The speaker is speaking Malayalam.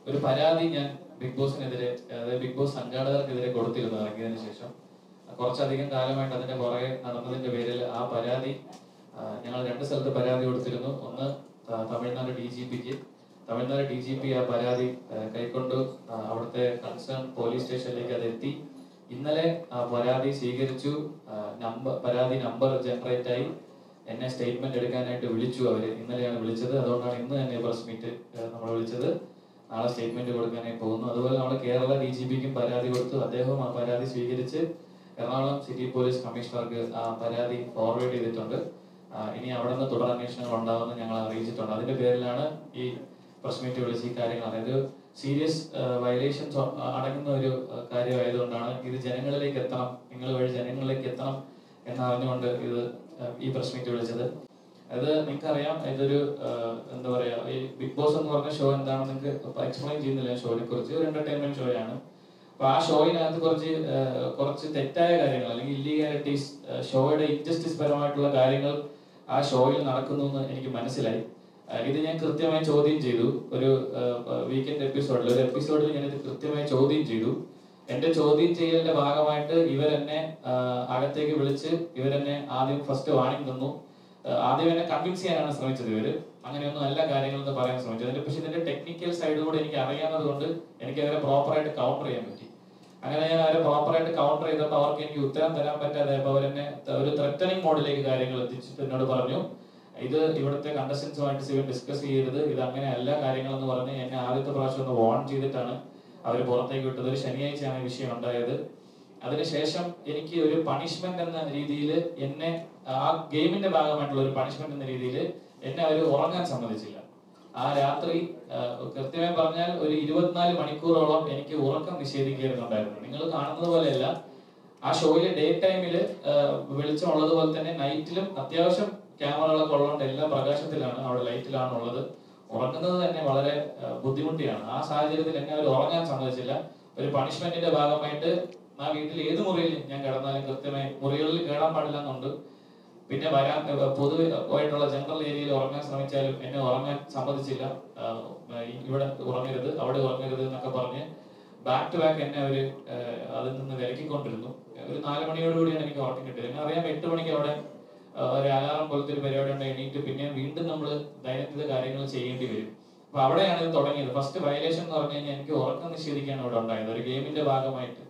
ഒരു പരാതി ഞാൻ ബിഗ് ബോസിനെതിരെ, അതായത് ബിഗ് ബോസ് സംഘാടകർക്കെതിരെ കൊടുത്തിരുന്നു ഇറങ്ങിയതിനു ശേഷം. കുറച്ചധികം കാലമായിട്ട് അതിന്റെ പുറകെ നടന്നതിന്റെ പേരിൽ ആ പരാതി ഞങ്ങൾ 2 സ്ഥലത്ത് പരാതി കൊടുത്തിരുന്നു. ഒന്ന് തമിഴ്നാട് DGPക്ക്. തമിഴ്നാട് DGP ആ പരാതി കൈക്കൊണ്ട് അവിടുത്തെ കൺസേൺ പോലീസ് സ്റ്റേഷനിലേക്ക് അത് എത്തി. ഇന്നലെ ആ പരാതി സ്വീകരിച്ചു. പരാതി നമ്പർ ജനറേറ്റ് ആയി. എന്നെ സ്റ്റേറ്റ്മെന്റ് എടുക്കാനായിട്ട് വിളിച്ചു അവര്. ഇന്നലെയാണ് വിളിച്ചത്. അതുകൊണ്ടാണ് ഇന്ന് തന്നെ പ്രസ് മീറ്റ് നമ്മൾ വിളിച്ചത്. നാളെ സ്റ്റേറ്റ്മെന്റ് കൊടുക്കാനായി പോകുന്നു. അതുപോലെ നമ്മൾ കേരള DGPക്കും പരാതി കൊടുത്തു. അദ്ദേഹവും ആ പരാതി സ്വീകരിച്ച് എറണാകുളം സിറ്റി പോലീസ് കമ്മീഷണർക്ക് ആ പരാതി ഫോർവേഡ് ചെയ്തിട്ടുണ്ട്. ഇനി അവിടെ നിന്ന് തുടരന്വേഷണങ്ങൾ ഉണ്ടാവുമെന്ന് ഞങ്ങൾ അറിയിച്ചിട്ടുണ്ട്. അതിന്റെ പേരിലാണ് ഈ പ്രസ് മീറ്റ് വിളിച്ച് ഈ കാര്യങ്ങൾ, അതായത് സീരിയസ് വയലേഷൻസ് അടങ്ങുന്ന ഒരു കാര്യമായതുകൊണ്ടാണ് ഇത് ജനങ്ങളിലേക്ക് എത്തണം, നിങ്ങൾ വഴി ജനങ്ങളിലേക്ക് എത്തണം എന്നറിഞ്ഞുകൊണ്ട് ഈ പ്രസ് മീറ്റ് വിളിച്ചത്. അത് നിങ്ങൾക്കറിയാം, ഇതൊരു എന്താ പറയാ, ഈ ബിഗ് ബോസ് എന്ന് പറഞ്ഞ ഷോ എന്താണെന്ന് നിങ്ങൾക്ക് എക്സ്പ്ലെയിൻ ചെയ്യുന്നില്ല. ഷോയെ കുറിച്ച് ഒരു എന്റർടൈൻമെന്റ് ഷോയാണ്. അപ്പൊ ആ ഷോയിനകത്ത് കുറച്ച് തെറ്റായ കാര്യങ്ങൾ അല്ലെങ്കിൽ ഇല്ലീഗാലിറ്റീസ്, ഷോയുടെ ഇൻജസ്റ്റിസ് പരമായിട്ടുള്ള കാര്യങ്ങൾ ആ ഷോയിൽ നടക്കുന്നു എന്ന് എനിക്ക് മനസ്സിലായി. ഇത് ഞാൻ കൃത്യമായി ചോദ്യം ചെയ്തു. ഒരു വീക്കെൻഡ് എപ്പിസോഡിൽ ഞാൻ ഇത് കൃത്യമായി ചോദ്യം ചെയ്തു. എന്റെ ചോദ്യം ചെയ്യലിന്റെ ഭാഗമായിട്ട് ഇവരെന്നെ അകത്തേക്ക് വിളിച്ച് ഇവരെന്നെ ആദ്യം ഫസ്റ്റ് വാണിംഗ് തന്നു. ആദ്യം എന്നെ കൺവിൻസ് ചെയ്യാനാണ് ശ്രമിച്ചത്. ഇവര് അങ്ങനെയൊന്നും എല്ലാ കാര്യങ്ങളെന്ന് പറയാൻ ശ്രമിച്ചത്. പക്ഷെ ഇതിന്റെ ടെക്നിക്കൽ സൈഡ് കൂടെ എനിക്ക് അറിയാവുന്നത് കൊണ്ട് എനിക്ക് അവരെ പ്രോപ്പറായിട്ട് കൗണ്ടർ ചെയ്യാൻ പറ്റി. അങ്ങനെ ഞാൻ അവരെ പ്രോപ്പറായിട്ട് കൗണ്ടർ ചെയ്തപ്പോൾ അവർക്ക് എനിക്ക് ഉത്തരം തരാൻ പറ്റാതെ അവരെന്നെ ഒരു ത്രെറ്റനിങ് മോഡിലേക്ക് കാര്യങ്ങൾ എത്തിച്ചിട്ട് എന്നോട് പറഞ്ഞു, ഇത് ഇവിടുത്തെ കണ്ടസ്റ്റൻസുമായിട്ട് സിവൻ ഡിസ്കസ് ചെയ്യരുത്, ഇത് അങ്ങനെ എല്ലാ കാര്യങ്ങളെന്ന് പറഞ്ഞ് എന്നെ ആദ്യത്തെ പ്രാവശ്യം ഒന്ന് വാൺ ചെയ്തിട്ടാണ് അവർ പുറത്തേക്ക് വിട്ടത്. ഒരു ശനിയാഴ്ചയാണ് ഈ വിഷയം ഉണ്ടായത്. അതിനുശേഷം എനിക്ക് ഒരു പണിഷ്മെന്റ് എന്ന രീതിയിൽ എന്നെ ആ ഗെയിമിന്റെ ഭാഗമായിട്ടുള്ള ഒരു പണിഷ്മെന്റ് എന്ന രീതിയിൽ എന്നെ അവർ ഉറങ്ങാൻ സമ്മതിച്ചില്ല. ആ രാത്രി കൃത്യമായി പറഞ്ഞാൽ ഒരു 24 മണിക്കൂറോളം എനിക്ക് ഉറക്കം നിഷേധിക്കുന്നുണ്ടായിരുന്നു. നിങ്ങൾ കാണുന്നത് പോലെയല്ല, ആ ഷോയിലെ ഡേ ടൈമില് വെളിച്ചമുള്ളതുപോലെ തന്നെ നൈറ്റിലും അത്യാവശ്യം ക്യാമറകളൊക്കെ ഉള്ളതുകൊണ്ട് എല്ലാം പ്രകാശത്തിലാണ്, അവിടെ ലൈറ്റിലാണ് ഉള്ളത്. ഉറങ്ങുന്നത് തന്നെ വളരെ ബുദ്ധിമുട്ടിയാണ്. ആ സാഹചര്യത്തിൽ എന്നെ അവർ ഉറങ്ങാൻ സമ്മതിച്ചില്ല. ഒരു പണിഷ്മെന്റിന്റെ ഭാഗമായിട്ട് ആ വീട്ടിൽ ഏത് മുറിയിൽ ഞാൻ കിടന്നാലും കൃത്യമായി മുറികളിൽ കേടാൻ പാടില്ല എന്നുണ്ട്. പിന്നെ പൊതുവായിട്ടുള്ള ജനറൽ ഏരിയയിൽ ഉറങ്ങാൻ ശ്രമിച്ചാലും എന്നെ ഉറങ്ങാൻ സമ്മതിച്ചില്ല. ഇവിടെ ഉറങ്ങരുത്, അവിടെ ഉറങ്ങരുത് എന്നൊക്കെ പറഞ്ഞ് ബാക്ക് ടു ബാക്ക് എന്നെ അവര് അതിൽ നിന്ന് വിലക്കിക്കൊണ്ടിരുന്നു. ഒരു 4 മണിയോടുകൂടിയാണ് എനിക്ക് ഉറക്കം കിട്ടിയത്. എന്നെ അറിയാം 8 മണിക്ക് അവിടെ ഒരു അലാറം പോലത്തെ ഒരു പരിപാടി ഉണ്ട്. എണീറ്റ് പിന്നെ വീണ്ടും നമ്മൾ ദൈനംദിന കാര്യങ്ങൾ ചെയ്യേണ്ടി വരും. അപ്പൊ അവിടെയാണ് ഇത് തുടങ്ങിയത്. ഫസ്റ്റ് വയലേഷൻ എന്ന് പറഞ്ഞു കഴിഞ്ഞാൽ എനിക്ക് ഉറക്കം നിഷേധിക്കാൻ അവിടെ ഉണ്ടായത് ഒരു ഗെയിമിന്റെ ഭാഗമായിട്ട്.